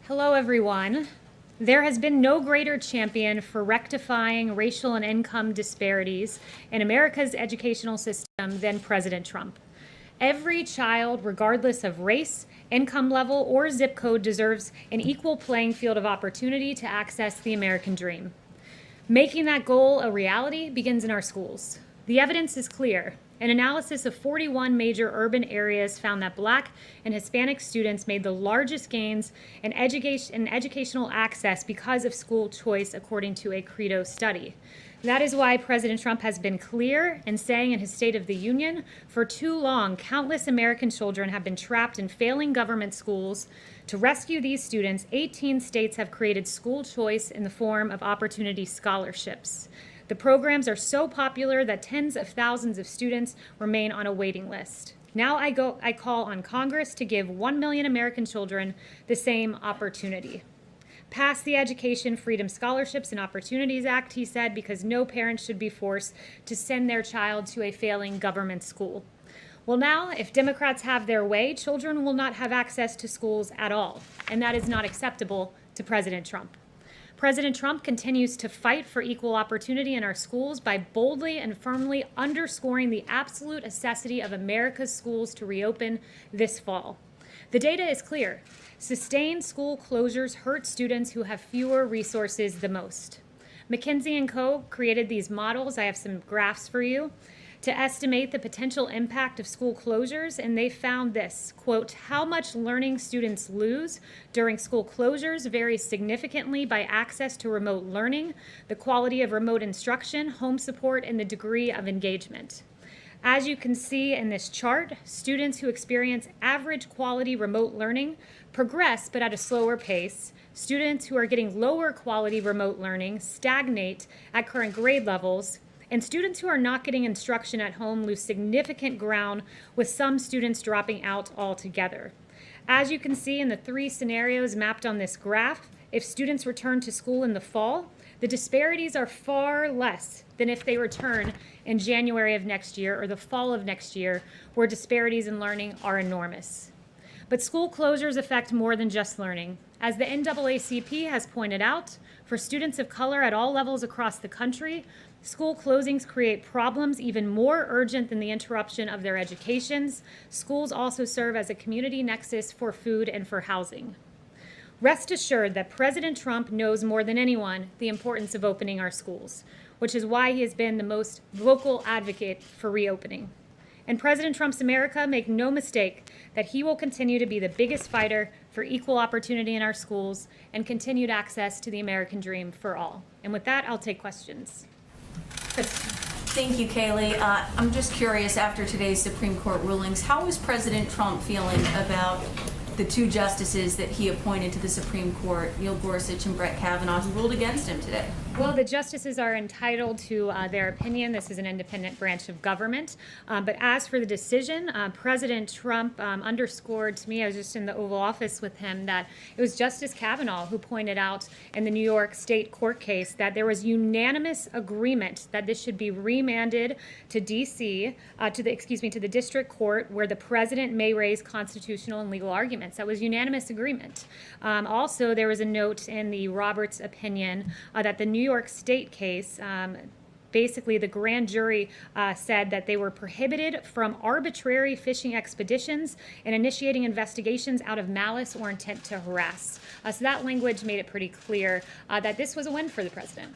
Hello, everyone. There has been no greater champion for rectifying racial and income disparities in America's educational system than President Trump. Every child, regardless of race, income level, or zip code, deserves an equal playing field of opportunity to access the American dream. Making that goal a reality begins in our schools. The evidence is clear. An analysis of 41 major urban areas found that Black and Hispanic students made the largest gains in educational access because of school choice, according to a Credo study. That is why President Trump has been clear in saying in his State of the Union, for too long, countless American children have been trapped in failing government schools. To rescue these students, 18 states have created school choice in the form of opportunity scholarships. The programs are so popular that tens of thousands of students remain on a waiting list. Now I call on Congress to give 1 million American children the same opportunity. Pass the Education Freedom Scholarships and Opportunities Act, he said, because no parent should be forced to send their child to a failing government school. Well, now, if Democrats have their way, children will not have access to schools at all, and that is not acceptable to President Trump. President Trump continues to fight for equal opportunity in our schools by boldly and firmly underscoring the absolute necessity of America's schools to reopen this fall. The data is clear. Sustained school closures hurt students who have fewer resources the most. McKinsey & Co. created these models. I have some graphs for you to estimate the potential impact of school closures, and they found this, quote, how much learning students lose during school closures varies significantly by access to remote learning, the quality of remote instruction, home support, and the degree of engagement. As you can see in this chart, students who experience average quality remote learning progress, but at a slower pace. Students who are getting lower quality remote learning stagnate at current grade levels. And students who are not getting instruction at home lose significant ground, with some students dropping out altogether. As you can see in the three scenarios mapped on this graph, if students return to school in the fall, the disparities are far less than if they return in January of next year or the fall of next year, where disparities in learning are enormous. But school closures affect more than just learning. As the NAACP has pointed out, for students of color at all levels across the country, school closings create problems even more urgent than the interruption of their educations. Schools also serve as a community nexus for food and for housing. Rest assured that President Trump knows more than anyone the importance of opening our schools, which is why he has been the most vocal advocate for reopening. In President Trump's America, make no mistake that he will continue to be the biggest fighter for equal opportunity in our schools and continued access to the American dream for all. And with that, I'll take questions. Thank you, Kayleigh. I'm just curious, after today's Supreme Court rulings, how is President Trump feeling about the two justices that he appointed to the Supreme Court, Neil Gorsuch and Brett Kavanaugh, who ruled against him today? Well, the justices are entitled to their opinion. This is an independent branch of government. But as for the decision, President Trump underscored to me, I was just in the Oval Office with him, that it was Justice Kavanaugh who pointed out in the New York State court case that there was unanimous agreement that this should be remanded to D.C., to the district court, where the president may raise constitutional and legal arguments. That was unanimous agreement. Also, there was a note in the Roberts opinion that the New York State case, basically the grand jury said that they were prohibited from arbitrary fishing expeditions and initiating investigations out of malice or intent to harass. So that language made it pretty clear that this was a win for the president.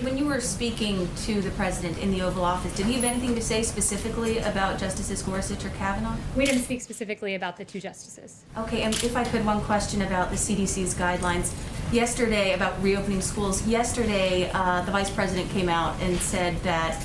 When you were speaking to the president in the Oval Office, did he have anything to say specifically about Justices Gorsuch or Kavanaugh? We didn't speak specifically about the two justices. Okay, and if I could, one question about the CDC's guidelines. Yesterday, about reopening schools, yesterday the vice president came out and said that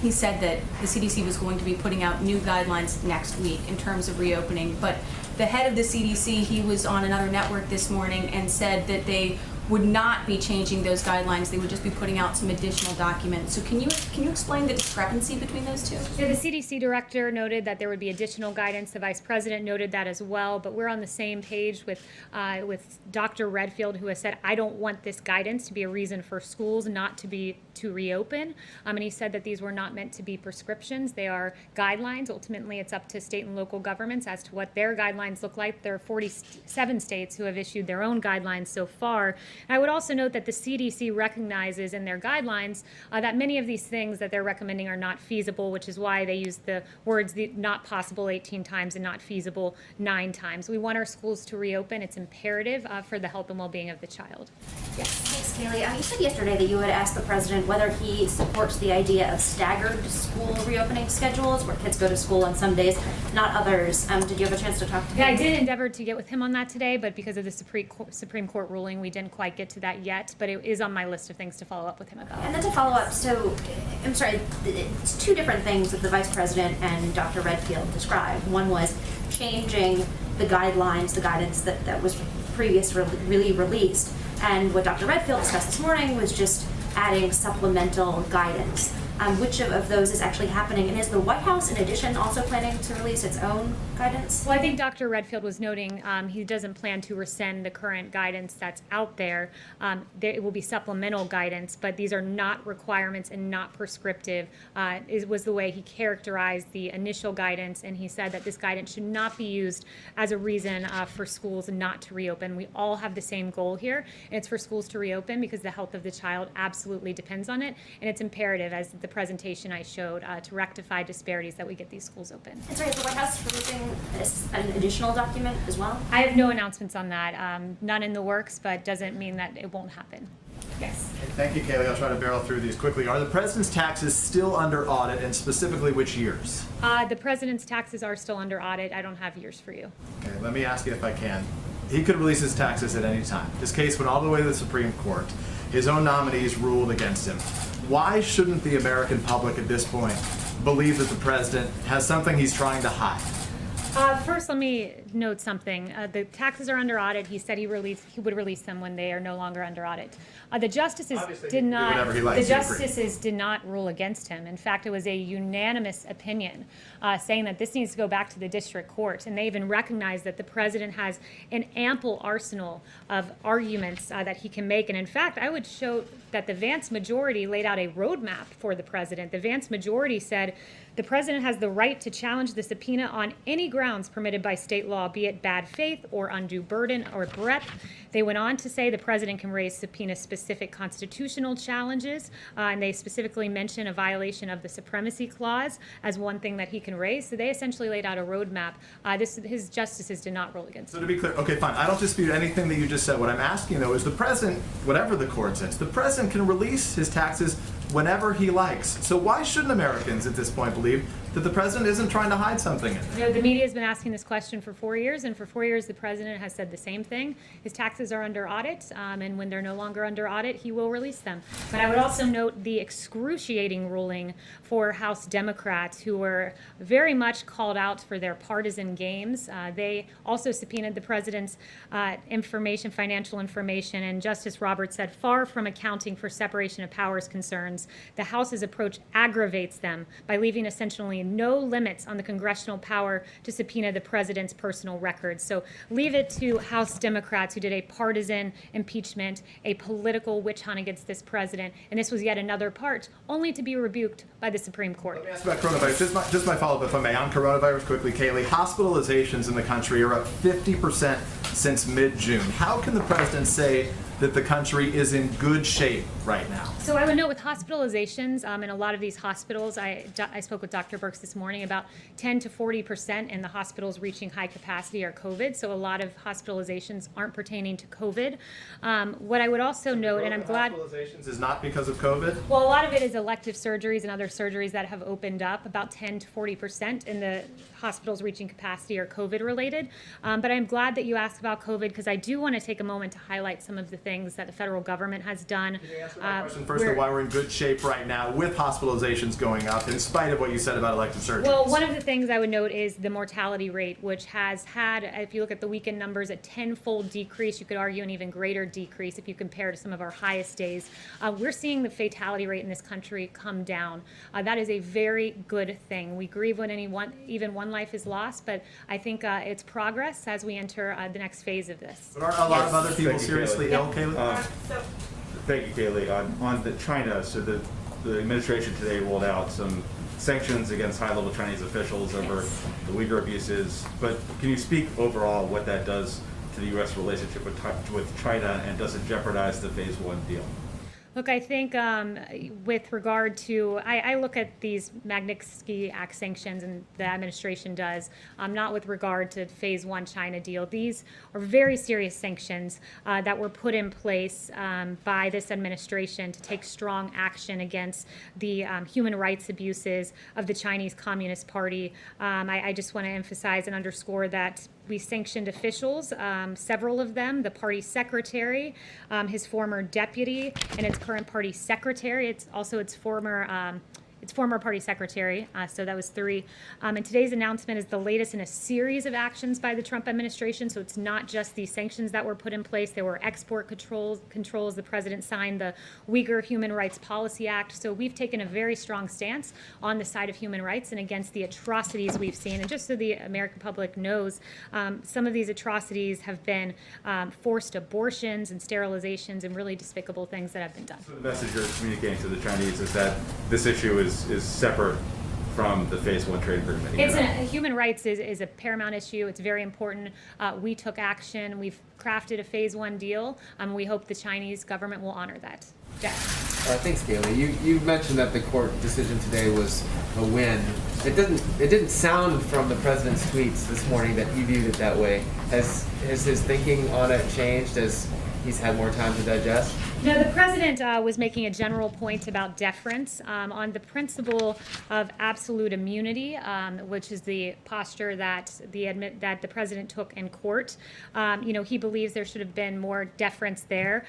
he said that the CDC was going to be putting out new guidelines next week in terms of reopening. But the head of the CDC, he was on another network this morning and said that they would not be changing those guidelines. They would just be putting out some additional documents. So can you explain the discrepancy between those two? Yeah, the CDC director noted that there would be additional guidance. The vice president noted that as well. But we're on the same page with Dr. Redfield, who has said, I don't want this guidance to be a reason for schools not to reopen. And he said that these were not meant to be prescriptions. They are guidelines. Ultimately, it's up to state and local governments as to what their guidelines look like. There are 47 states who have issued their own guidelines so far. And I would also note that the CDC recognizes in their guidelines that many of these things that they're recommending are not feasible, which is why they use the words not possible 18 times and not feasible 9 times. We want our schools to reopen. It's imperative for the health and well-being of the child. Yes. Thanks, Kayleigh. You said yesterday that you had asked the president whether he supports the idea of staggered school reopening schedules, where kids go to school on some days, not others. Did you have a chance to talk to him? Yeah, I did endeavor to get with him on that today, but because of the Supreme Court ruling, we didn't quite get to that yet. But it is on my list of things to follow up with him about. And then to follow up, so I'm sorry, it's two different things that the vice president and Dr. Redfield described. One was changing the guidelines, the guidance that was previously released. And what Dr. Redfield discussed this morning was just adding supplemental guidance. Which of those is actually happening? And is the White House, in addition, also planning to release its own guidance? Well, I think Dr. Redfield was noting he doesn't plan to rescind the current guidance that's out there. It will be supplemental guidance, but these are not requirements and not prescriptive, was the way he characterized the initial guidance. And he said that this guidance should not be used as a reason for schools not to reopen. We all have the same goal here, and it's for schools to reopen because the health of the child absolutely depends on it. And it's imperative, as the presentation I showed, to rectify disparities, that we get these schools open. And sorry, is the White House releasing an additional document as well? I have no announcements on that. None in the works, but doesn't mean that it won't happen. Yes. Thank you, Kayleigh. I'll try to barrel through these quickly. Are the president's taxes still under audit, and specifically which years? The president's taxes are still under audit. I don't have years for you. Okay, let me ask you if I can. He could release his taxes at any time. This case went all the way to the Supreme Court. His own nominees ruled against him. Why shouldn't the American public at this point believe that the president has something he's trying to hide? First, let me note something. The taxes are under audit. He said he would release them when they are no longer under audit. The justices did not rule against him. In fact, it was a unanimous opinion saying that this needs to go back to the district court. And they even recognized that the president has an ample arsenal of arguments that he can make. And in fact, I would show that the Vance majority laid out a roadmap for the president. The Vance majority said the president has the right to challenge the subpoena on any grounds permitted by state law, be it bad faith or undue burden or breadth. They went on to say the president can raise subpoena-specific constitutional challenges, and they specifically mention a violation of the Supremacy Clause as one thing that he can raise. So they essentially laid out a roadmap. His justices did not rule against him. So to be clear, okay, fine. I don't dispute anything that you just said. What I'm asking, though, is the president, whatever the court says, the president can release his taxes whenever he likes. So why shouldn't Americans at this point believe that the president isn't trying to hide something in there? The media has been asking this question for 4 years, and for 4 years the president has said the same thing. His taxes are under audit, and when they're no longer under audit, he will release them. But I would also note the excruciating ruling for House Democrats, who were very much called out for their partisan games. They also subpoenaed the president's financial information, and Justice Roberts said, far from accounting for separation of powers concerns, the House's approach aggravates them by leaving essentially no limits on the congressional power to subpoena the president's personal records. So leave it to House Democrats, who did a partisan impeachment, a political witch hunt against this president, and this was yet another part, only to be rebuked by the Supreme Court. Let me ask about coronavirus. Just my follow-up, if I may, on coronavirus quickly, Kayleigh. Hospitalizations in the country are up 50% since mid-June. How can the president say that the country is in good shape right now? So I would note with hospitalizations, in a lot of these hospitals, I spoke with Dr. Birx this morning, about 10 to 40% in the hospitals reaching high capacity are COVID. So a lot of hospitalizations aren't pertaining to COVID. What I would also note, and I'm glad— Hospitalizations is not because of COVID? Well, a lot of it is elective surgeries and other surgeries that have opened up. About 10 to 40% in the hospitals reaching capacity are COVID related. But I'm glad that you asked about COVID, because I do want to take a moment to highlight some of the things things that the federal government has done. Can you answer my question first, though, why we're in good shape right now with hospitalizations going up, in spite of what you said about elective surgeries? Well, one of the things I would note is the mortality rate, which has had, if you look at the weekend numbers, a tenfold decrease. You could argue an even greater decrease if you compare to some of our highest days. We're seeing the fatality rate in this country come down. That is a very good thing. We grieve when even one life is lost, but I think it's progress as we enter the next phase of this. But are a lot of other people Thank you, seriously ill, Kayleigh? Thank you, Kayleigh. On the China, so the administration today rolled out some sanctions against high-level Chinese officials over the Uyghur abuses. But can you speak overall what that does to the U.S. relationship with China, and does it jeopardize the Phase 1 deal? Look, I think with regard to, I look at these Magnitsky Act sanctions, and the administration does, not with regard to Phase 1 China deal. These are very serious sanctions that were put in place by this administration to take strong action against the human rights abuses of the Chinese Communist Party. I just want to emphasize and underscore that we sanctioned officials, several of them, the party secretary, his former deputy, and its current party secretary. It's also its former party secretary, so that was 3. And today's announcement is the latest in a series of actions by the Trump administration, so it's not just the sanctions that were put in place. There were export controls. The president signed the Uyghur Human Rights Policy Act, so we've taken a very strong stance on the side of human rights and against the atrocities we've seen. And just so the American public knows, some of these atrocities have been forced abortions and sterilizations and really despicable things that have been done. So the message you're communicating to the Chinese is that this issue is separate from the Phase 1 trade agreement. Human rights is a paramount issue. It's very important. We took action. We've crafted a Phase 1 deal. We hope the Chinese government will honor that. Jack. Thanks, Kayleigh. You mentioned that the court decision today was a win. It didn't sound from the president's tweets this morning that he viewed it that way. Has his thinking on it changed as he's had more time to digest? No, the president was making a general point about deference on the principle of absolute immunity, which is the posture that the president took in court. He believes there should have been more deference there.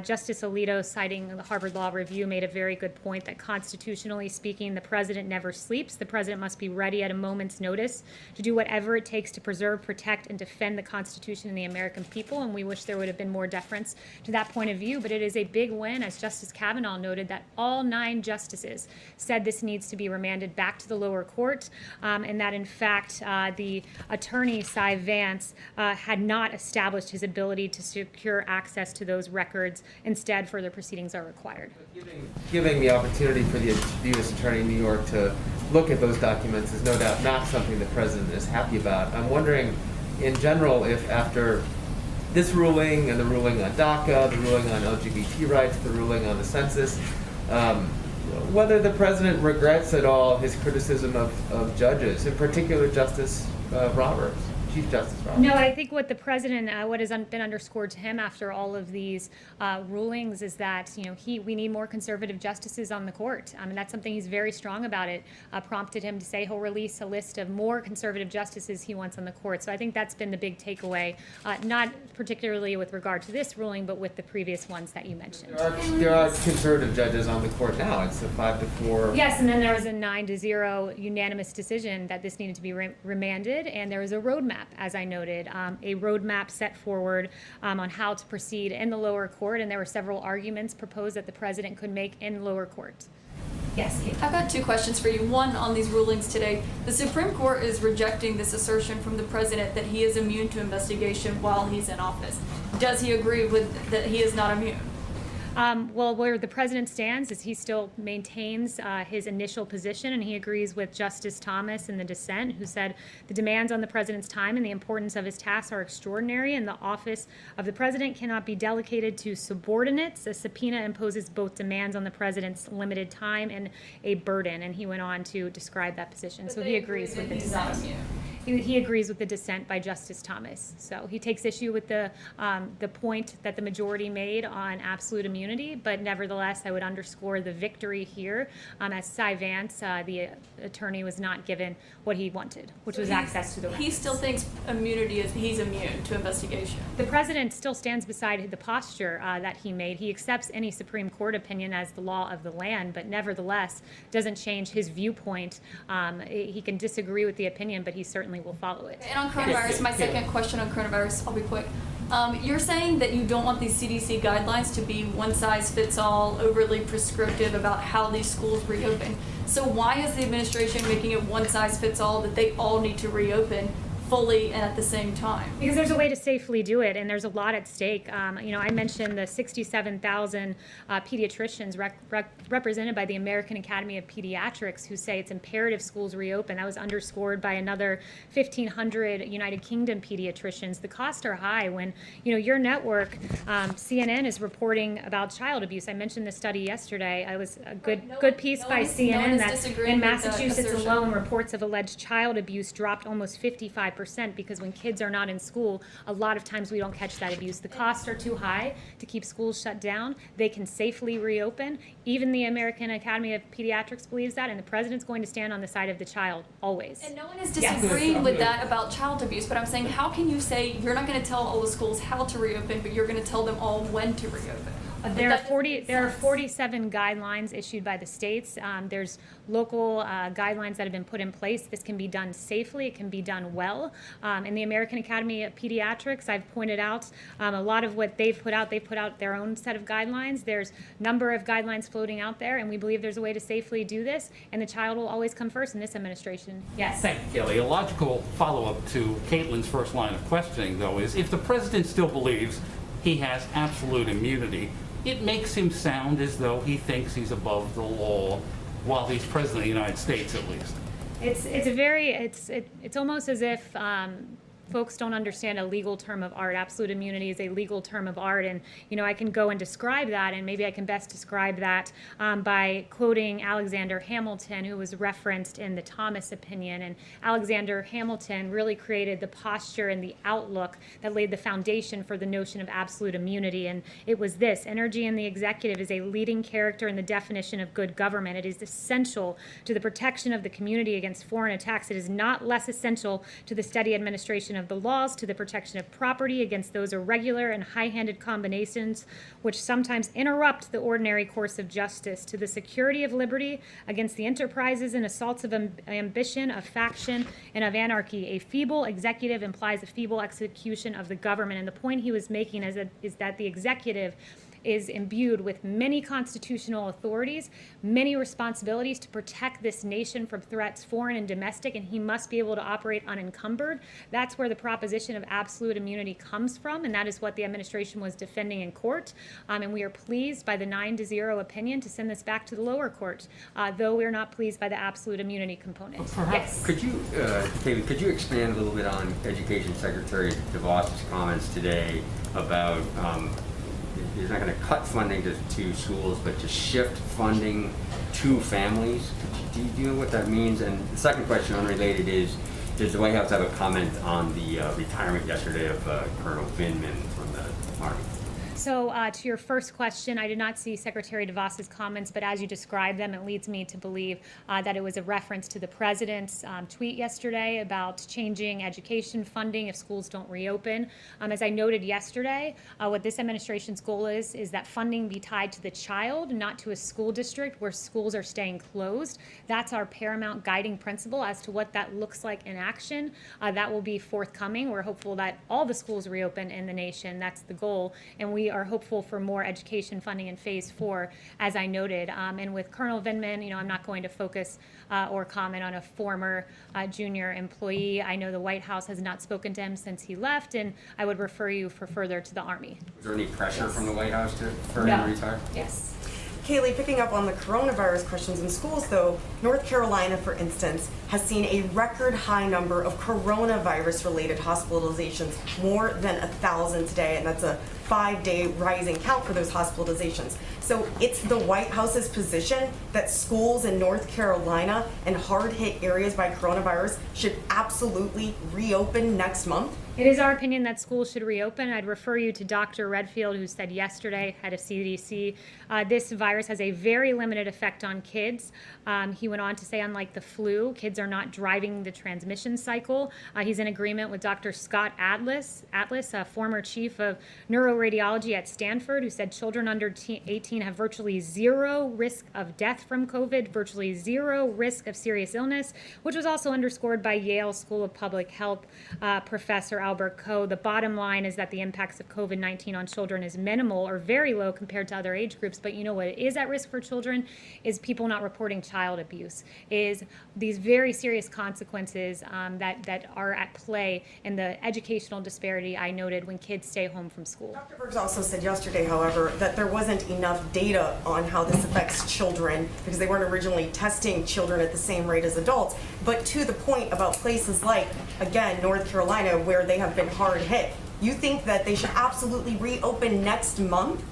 Justice Alito, citing the Harvard Law Review, made a very good point that constitutionally speaking, the president never sleeps. The president must be ready at a moment's notice to do whatever it takes to preserve, protect, and defend the Constitution and the American people. And we wish there would have been more deference to that point of view. But it is a big win, as Justice Kavanaugh noted, that all 9 justices said this needs to be remanded back to the lower court, and that in fact the attorney, Cy Vance, had not established his ability to secure access to those records. Instead, further proceedings are required. Giving the opportunity for the U.S. Attorney in New York to look at those documents is no doubt not something the president is happy about. I'm wondering, in general, if after this ruling and the ruling on DACA, the ruling on LGBT rights, the ruling on the census, whether the president regrets at all his criticism of judges, in particular Justice Roberts. Chief Justice Roberts. No, I think what the president, what has been underscored to him after all of these rulings is that we need more conservative justices on the court. And that's something he's very strong about. It prompted him to say he'll release a list of more conservative justices he wants on the court. So I think that's been the big takeaway, not particularly with regard to this ruling, but with the previous ones that you mentioned. There are conservative judges on the court now. It's a 5-4. Yes, and then there was a 9-0 unanimous decision that this needed to be remanded, and there was a roadmap, as I noted, a roadmap set forward on how to proceed in the lower court, and there were several arguments proposed that the president could make in lower court. Yes, Kate. I've got 2 questions for you. One, on these rulings today, the Supreme Court is rejecting this assertion from the president that he is immune to investigation while he's in office. Does he agree with that he is not immune? Well, where the president stands is he still maintains his initial position, and he agrees with Justice Thomas in the dissent, who said the demands on the president's time and the importance of his tasks are extraordinary, and the office of the president cannot be delegated to subordinates. A subpoena imposes both demands on the president's limited time and a burden, and he went on to describe that position. So he agrees with the dissent. He agrees with the dissent by Justice Thomas. So he takes issue with the point that the majority made on absolute immunity, but nevertheless, I would underscore the victory here, as Cy Vance, the attorney, was not given what he wanted, which was access to the records. He still thinks he's immune to investigation. The president still stands beside the posture that he made. He accepts any Supreme Court opinion as the law of the land, but nevertheless doesn't change his viewpoint. He can disagree with the opinion, but he certainly will follow it. And on coronavirus, my second question on coronavirus, I'll be quick. You're saying that you don't want these CDC guidelines to be one size fits all, overly prescriptive about how these schools reopen. So why is the administration making it one size fits all that they all need to reopen fully and at the same time? Because there's a way to safely do it, and there's a lot at stake. I mentioned the 67,000 pediatricians represented by the American Academy of Pediatrics who say it's imperative schools reopen. That was underscored by another 1,500 United Kingdom pediatricians. The costs are high when, your network, CNN, is reporting about child abuse. I mentioned the study yesterday. It was a good piece by CNN that in Massachusetts alone, reports of alleged child abuse dropped almost 55%, because when kids are not in school, a lot of times we don't catch that abuse. The costs are too high to keep schools shut down. They can safely reopen. Even the American Academy of Pediatrics believes that, and the president's going to stand on the side of the child, always. And no one is disagreeing with that about child abuse, but I'm saying, how can you say you're not going to tell all the schools how to reopen, but you're going to tell them all when to reopen? There are 47 guidelines issued by the states. There's local guidelines that have been put in place. This can be done safely. It can be done well. In the American Academy of Pediatrics, I've pointed out a lot of what they've put out their own set of guidelines. There's a number of guidelines floating out there, and we believe there's a way to safely do this, and the child will always come first in this administration. Yes. Thank you, Kayleigh. A logical follow-up to Caitlin's first line of questioning, though, is if the president still believes he has absolute immunity, it makes him sound as though he thinks he's above the law while he's president of the United States, at least. It's almost as if folks don't understand a legal term of art. Absolute immunity is a legal term of art, and I can go and describe that, and maybe I can best describe that by quoting Alexander Hamilton, who was referenced in the Thomas opinion. And Alexander Hamilton really created the posture and the outlook that laid the foundation for the notion of absolute immunity. And it was this: energy in the executive is a leading character in the definition of good government. It is essential to the protection of the community against foreign attacks. It is not less essential to the steady administration of the laws, to the protection of property against those irregular and high-handed combinations which sometimes interrupt the ordinary course of justice, to the security of liberty against the enterprises and assaults of ambition, of faction, and of anarchy. A feeble executive implies a feeble execution of the government. And the point he was making is that the executive is imbued with many constitutional authorities, many responsibilities to protect this nation from threats, foreign and domestic, and he must be able to operate unencumbered. That's where the proposition of absolute immunity comes from, and that is what the administration was defending in court. And we are pleased by the 9-0 opinion to send this back to the lower court, though we're not pleased by the absolute immunity component. Yes. Could you, Kayleigh, could you expand a little bit on Education Secretary DeVos's comments today about he's not going to cut funding to schools, but to shift funding to families? Do you know what that means? And the second question, unrelated, is does the White House have a comment on the retirement yesterday of Colonel Vindman from the Army? So to your first question, I did not see Secretary DeVos's comments, but as you described them, it leads me to believe that it was a reference to the president's tweet yesterday about changing education funding if schools don't reopen. As I noted yesterday, what this administration's goal is that funding be tied to the child, not to a school district where schools are staying closed. That's our paramount guiding principle. As to what that looks like in action, that will be forthcoming. We're hopeful that all the schools reopen in the nation. That's the goal, and we are hopeful for more education funding in phase 4, as I noted. And with Colonel Vindman, I'm not going to focus or comment on a former junior employee. I know the White House has not spoken to him since he left, and I would refer you for further to the Army. Was there any pressure from the White House for him to retire? Yes. Kayleigh, picking up on the coronavirus questions in schools, though, North Carolina, for instance, has seen a record high number of coronavirus-related hospitalizations, more than 1,000 today, and that's a 5-day rising count for those hospitalizations. So it's the White House's position that schools in North Carolina and hard-hit areas by coronavirus should absolutely reopen next month? It is our opinion that schools should reopen. I'd refer you to Dr. Redfield, who said yesterday, head of CDC, this virus has a very limited effect on kids. He went on to say, unlike the flu, kids are not driving the transmission cycle. He's in agreement with Dr. Scott Atlas, a former chief of neuroradiology at Stanford, who said children under 18 have virtually zero risk of death from COVID, virtually zero risk of serious illness, which was also underscored by Yale School of Public Health professor Albert Coe. The bottom line is that the impacts of COVID-19 on children is minimal or very low compared to other age groups. But you know what is at risk for children is people not reporting child abuse, is these very serious consequences that are at play in the educational disparity I noted when kids stay home from school. Dr. Bergs also said yesterday, however, that there wasn't enough data on how this affects children because they weren't originally testing children at the same rate as adults. But to the point about places like, again, North Carolina, where they have been hard hit, you think that they should absolutely reopen next month?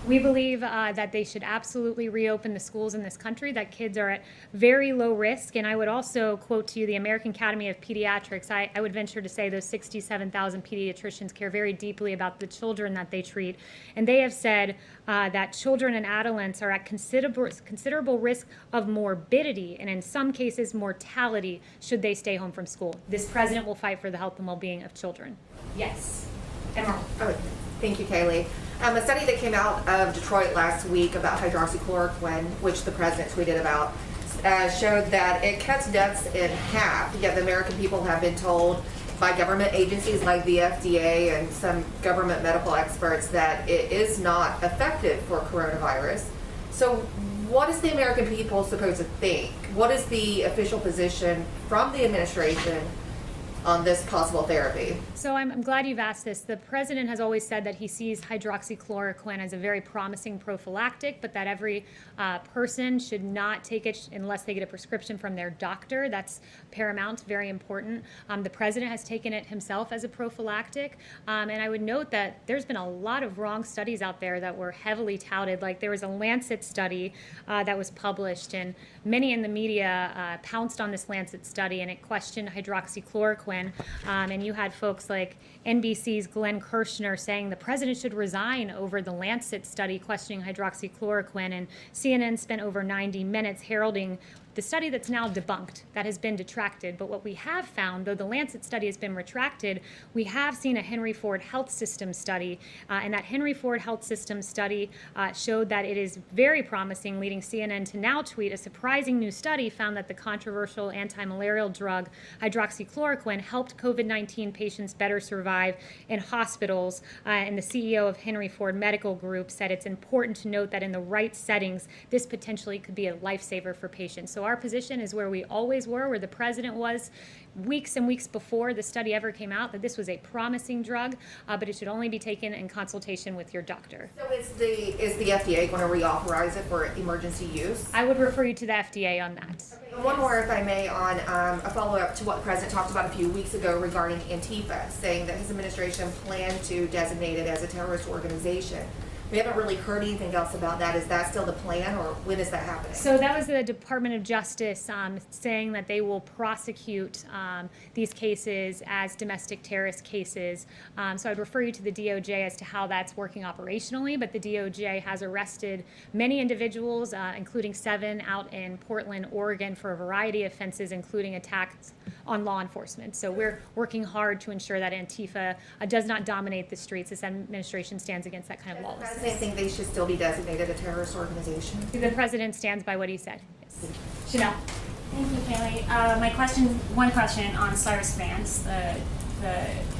We believe that they should absolutely reopen the schools in this country, that kids are at very low risk. And I would also quote to you the American Academy of Pediatrics. I would venture to say those 67,000 pediatricians care very deeply about the children that they treat. And they have said that children and adolescents are at considerable risk of morbidity and in some cases mortality should they stay home from school. This president will fight for the health and well-being of children. Yes. Emerald. Oh, thank you, Kayleigh. A study that came out of Detroit last week about hydroxychloroquine, which the president tweeted about, showed that it cuts deaths in half. Yet the American people have been told by government agencies like the FDA and some government medical experts that it is not effective for coronavirus. So what is the American people supposed to think? What is the official position from the administration on this possible therapy? So I'm glad you've asked this. The president has always said that he sees hydroxychloroquine as a very promising prophylactic, but that every person should not take it unless they get a prescription from their doctor. That's paramount, very important. The president has taken it himself as a prophylactic. And I would note that there's been a lot of wrong studies out there that were heavily touted. Like there was a Lancet study that was published, and many in the media pounced on this Lancet study, and it questioned hydroxychloroquine. And you had folks like NBC's Glenn Kirshner saying the president should resign over the Lancet study questioning hydroxychloroquine, and CNN spent over 90 minutes heralding the study that's now debunked, that has been detracted. But what we have found, though the Lancet study has been retracted, we have seen a Henry Ford Health System study, and that Henry Ford Health System study showed that it is very promising, leading CNN to now tweet a surprising new study found that the controversial anti-malarial drug hydroxychloroquine helped COVID-19 patients better survive in hospitals. And the CEO of Henry Ford Medical Group said it's important to note that in the right settings, this potentially could be a lifesaver for patients. So our position is where we always were, where the president was weeks and weeks before the study ever came out, that this was a promising drug, but it should only be taken in consultation with your doctor. So is the FDA going to reauthorize it for emergency use? I would refer you to the FDA on that. Okay, one more, if I may, on a follow-up to what the president talked about a few weeks ago regarding Antifa, saying that his administration planned to designate it as a terrorist organization. We haven't really heard anything else about that. Is that still the plan, or when is that happening? So that was the Department of Justice saying that they will prosecute these cases as domestic terrorist cases. So I'd refer you to the DOJ as to how that's working operationally, but the DOJ has arrested many individuals, including 7 out in Portland, Oregon, for a variety of offenses, including attacks on law enforcement. So we're working hard to ensure that Antifa does not dominate the streets. This administration stands against that kind of lawlessness. Does the president think they should still be designated a terrorist organization? The president stands by what he said. Yes. Chanel. Thank you, Kayleigh. One question on Cyrus Vance, the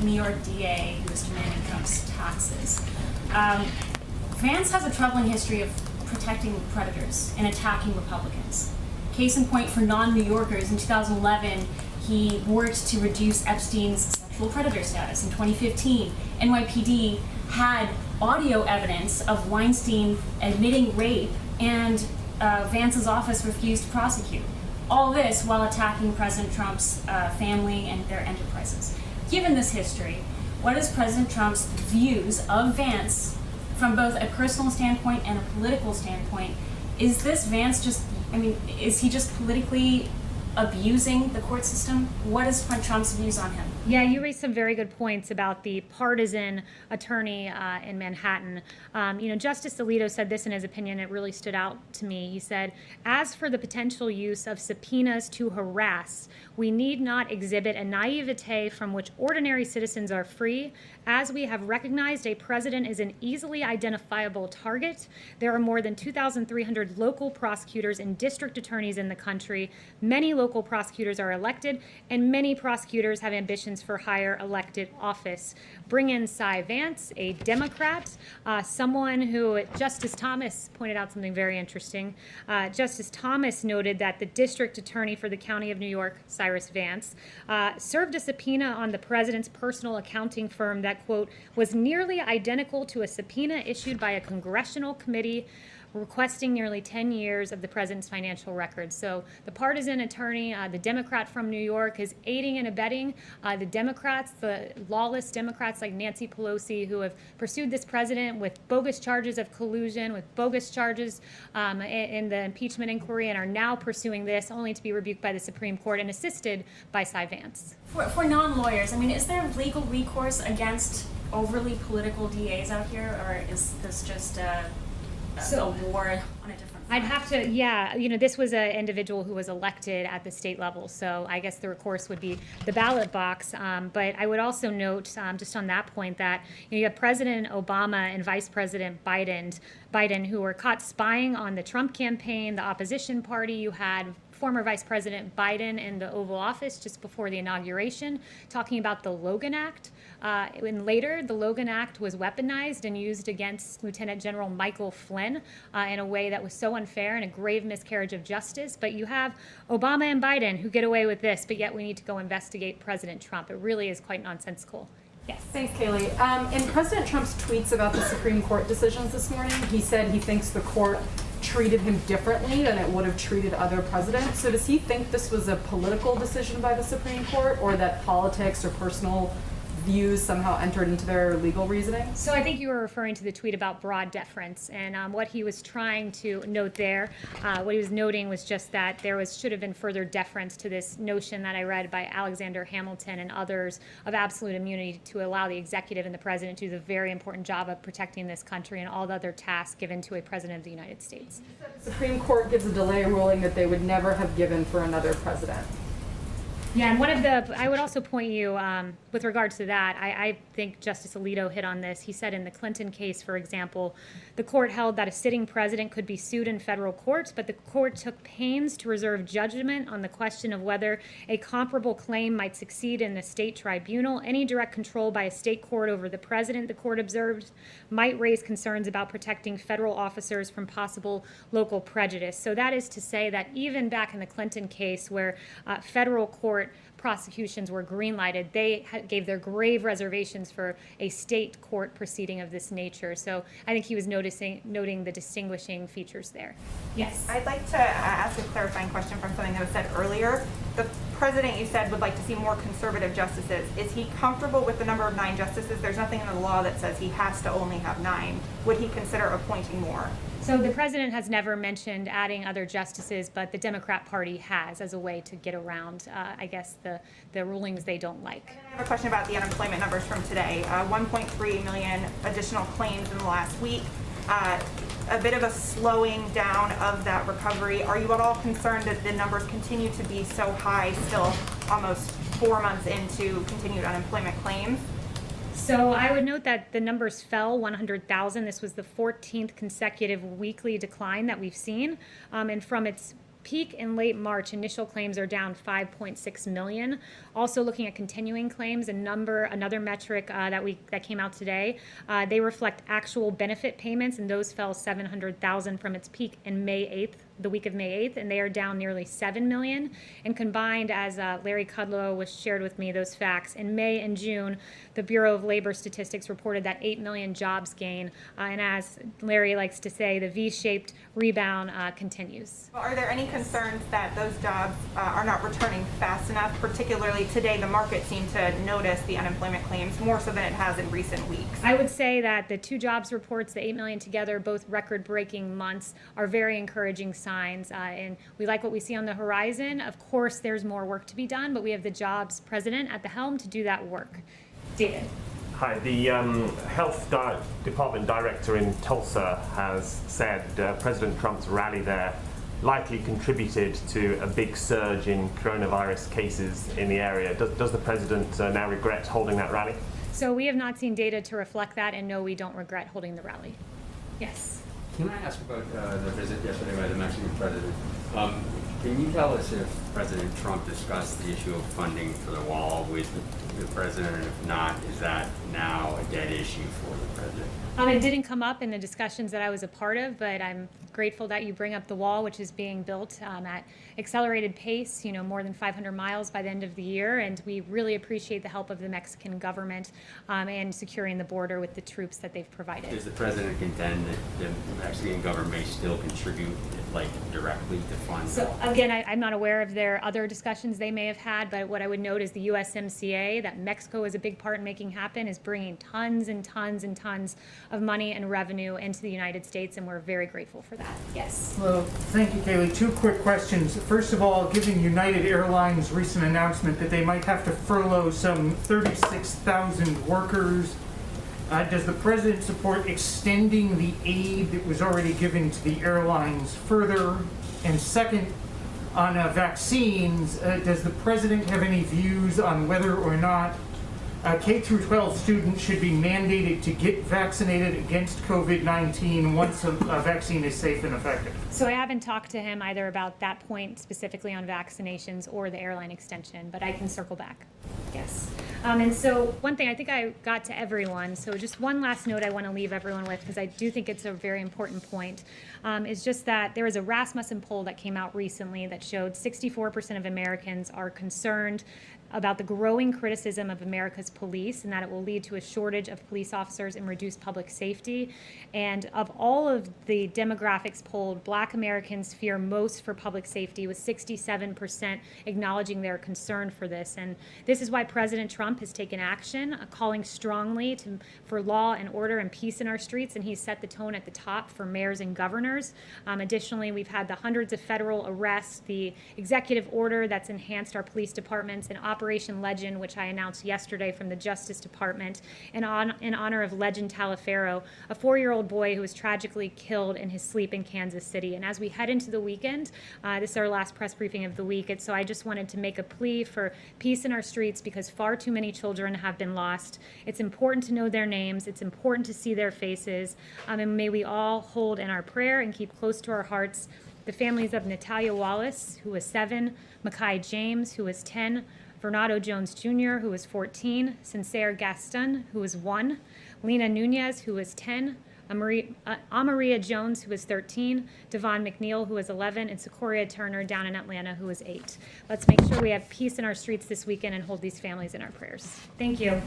New York DA who was demanding Trump's taxes. Vance has a troubling history of protecting predators and attacking Republicans. Case in point for non-New Yorkers, in 2011, he worked to reduce Epstein's sexual predator status. In 2015, NYPD had audio evidence of Weinstein admitting rape, and Vance's office refused to prosecute. All this while attacking President Trump's family and their enterprises. Given this history, what is President Trump's views of Vance from both a personal standpoint and a political standpoint, is this Vance just, I mean, is he just politically abusing the court system? What is Trump's views on him? Yeah, you raised some very good points about the partisan attorney in Manhattan. Justice Alito said this in his opinion. It really stood out to me. He said, as for the potential use of subpoenas to harass, we need not exhibit a naivete from which ordinary citizens are free. As we have recognized a president is an easily identifiable target, there are more than 2,300 local prosecutors and district attorneys in the country. Many local prosecutors are elected, and many prosecutors have ambitions for higher elected office. Bring in Cy Vance, a Democrat, someone who, Justice Thomas pointed out something very interesting. Justice Thomas noted that the district attorney for the county of New York, Cyrus Vance, served a subpoena on the president's personal accounting firm that, quote, was nearly identical to a subpoena issued by a congressional committee requesting nearly 10 years of the president's financial records. So the partisan attorney, the Democrat from New York, is aiding and abetting the Democrats, the lawless Democrats like Nancy Pelosi, who have pursued this president with bogus charges of collusion, with bogus charges in the impeachment inquiry, and are now pursuing this only to be rebuked by the Supreme Court and assisted by Cy Vance. For non-lawyers, I mean, is there legal recourse against overly political DAs out here, or is this just a war on a different front? I'd have to, this was an individual who was elected at the state level, so I guess the recourse would be the ballot box. But I would also note, just on that point, that you have President Obama and Vice President Biden, who were caught spying on the Trump campaign, the opposition party. You had former Vice President Biden in the Oval Office just before the inauguration, talking about the Logan Act. And later, the Logan Act was weaponized and used against Lieutenant General Michael Flynn in a way that was so unfair and a grave miscarriage of justice. But you have Obama and Biden who get away with this, but yet we need to go investigate President Trump. It really is quite nonsensical. Yes. Thanks, Kayleigh. In President Trump's tweets about the Supreme Court decisions this morning, he said he thinks the court treated him differently than it would have treated other presidents. So does he think this was a political decision by the Supreme Court, or that politics or personal views somehow entered into their legal reasoning? So I think you were referring to the tweet about broad deference, and what he was trying to note there, what he was noting was just that there should have been further deference to this notion that I read by Alexander Hamilton and others of absolute immunity to allow the executive and the president to do the very important job of protecting this country and all the other tasks given to a president of the United States. The Supreme Court gives a delay ruling that they would never have given for another president. Yeah, and I would also point you, with regard to that, I think Justice Alito hit on this. He said in the Clinton case, for example, the court held that a sitting president could be sued in federal courts, but the court took pains to reserve judgment on the question of whether a comparable claim might succeed in a state tribunal. Any direct control by a state court over the president, the court observed, might raise concerns about protecting federal officers from possible local prejudice. So that is to say that even back in the Clinton case, where federal court prosecutions were green-lighted, they gave their grave reservations for a state court proceeding of this nature. So I think he was noting the distinguishing features there. Yes. I'd like to ask a clarifying question from something that was said earlier. The president, you said, would like to see more conservative justices. Is he comfortable with the number of 9 justices? There's nothing in the law that says he has to only have 9. Would he consider appointing more? So the president has never mentioned adding other justices, but the Democrat Party has, as a way to get around, I guess, the rulings they don't like. I have a question about the unemployment numbers from today. 1.3 million additional claims in the last week. A bit of a slowing down of that recovery. Are you at all concerned that the numbers continue to be so high, still almost 4 months into continued unemployment claims? So I would note that the numbers fell 100,000. This was the 14th consecutive weekly decline that we've seen. And from its peak in late March, initial claims are down 5.6 million. Also looking at continuing claims, another metric that came out today, they reflect actual benefit payments, and those fell 700,000 from its peak in May 8th the week of May 8th, and they are down nearly 7 million. And combined, as Larry Kudlow was shared with me those facts, in May and June, the Bureau of Labor Statistics reported that 8 million jobs gain. And as Larry likes to say, the V-shaped rebound continues. Are there any concerns that those jobs are not returning fast enough? Particularly today, the market seemed to notice the unemployment claims more so than it has in recent weeks. I would say that the two jobs reports, the 8 million together, both record-breaking months, are very encouraging signs. And we like what we see on the horizon. Of course, there's more work to be done, but we have the jobs president at the helm to do that work. David. Hi, the Health Department director in Tulsa has said President Trump's rally there likely contributed to a big surge in coronavirus cases in the area. Does the president now regret holding that rally? So we have not seen data to reflect that, and no, we don't regret holding the rally. Yes. Can I ask about the visit yesterday by the Mexican president? Can you tell us if President Trump discussed the issue of funding for the wall with the president, and if not, is that now a dead issue for the president? It didn't come up in the discussions that I was a part of, but I'm grateful that you bring up the wall, which is being built at accelerated pace, more than 500 miles by the end of the year, and we really appreciate the help of the Mexican government and securing the border with the troops that they've provided. Does the president contend that the Mexican government may still contribute, directly to fund? So again, I'm not aware of their other discussions they may have had, but what I would note is the USMCA, that Mexico is a big part in making happen, is bringing tons and tons and tons of money and revenue into the United States, and we're very grateful for that. Yes. Hello. Thank you, Kayleigh. Two quick questions. First of all, given United Airlines' recent announcement that they might have to furlough some 36,000 workers, does the president support extending the aid that was already given to the airlines further? And second, on vaccines, does the president have any views on whether or not K through 12 students should be mandated to get vaccinated against COVID-19 once a vaccine is safe and effective? So I haven't talked to him either about that point specifically on vaccinations or the airline extension, but I can circle back. Yes. And so one thing, I think I got to everyone, so just one last note I want to leave everyone with, because I do think it's a very important point, is just that there was a Rasmussen poll that came out recently that showed 64% of Americans are concerned about the growing criticism of America's police and that it will lead to a shortage of police officers and reduced public safety. And of all of the demographics polled, Black Americans fear most for public safety, with 67% acknowledging their concern for this. And this is why President Trump has taken action, calling strongly for law and order and peace in our streets, and he's set the tone at the top for mayors and governors. Additionally, we've had the hundreds of federal arrests, the executive order that's enhanced our police departments, and Operation Legend, which I announced yesterday from the Justice Department, in honor of Legend Talaferro, a 4-year-old boy who was tragically killed in his sleep in Kansas City. And as we head into the weekend, this is our last press briefing of the week, and so I just wanted to make a plea for peace in our streets, because far too many children have been lost. It's important to know their names. It's important to see their faces. And may we all hold in our prayer and keep close to our hearts the families of Natalia Wallace, who was 7, Makai James, who was 10, Vernado Jones Jr., who was 14, Sincere Gaston, who was 1, Lena Nunez, who was 10, Amaria Jones, who was 13, Devon McNeil, who was 11, and Secoria Turner down in Atlanta, who was 8. Let's make sure we have peace in our streets this weekend and hold these families in our prayers. Thank you.